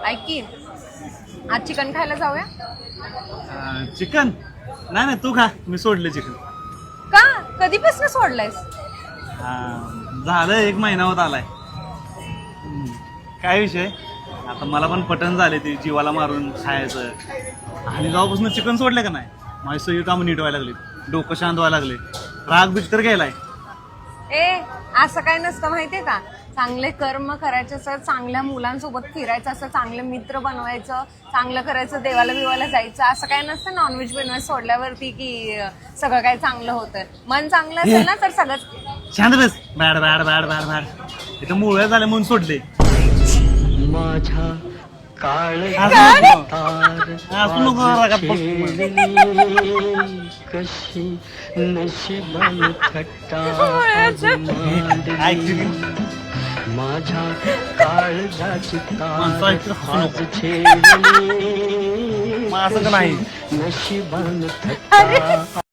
ऐक की आज चिकन खायला जाऊया. चिकन नाही नाही तू खा, मी सोडले चिकन. का कधीपासून सोडलायस? झालं 1 महिना होत आलाय. काय विषय, आता मला पण पटन झाले ते जीवाला मारून खायचं. आणि जेव्हापासून चिकन सोडले का नाही, माझी सगळी कामं नीट व्हायला लागली, डोकं शांत व्हायला लागले, राग बीज तर गेलाय. ए असं काय नसतं माहितीये का, चांगले कर्म करायचे असं, चांगल्या मुलांसोबत फिरायचं असं, चांगले मित्र बनवायचं, चांगलं करायचं, देवाला बिवाला जायचं. असं काय नसतं नॉनव्हेज बिनव्हेज सोडल्यावरती की सगळं काय चांगलं होतं. मन चांगलं असेल ना तर सगळं शांत बस. Bad bad bad bad bad इथं मुळे झाले म्हणून सोडले. माझ्या असू नको रागात बस. कशी नशिबान थट्टा ऐक माझ्या काळजाची माणसं ऐकतं, हसू नको. छेडली मग असं का नाही नशिबान थट्टा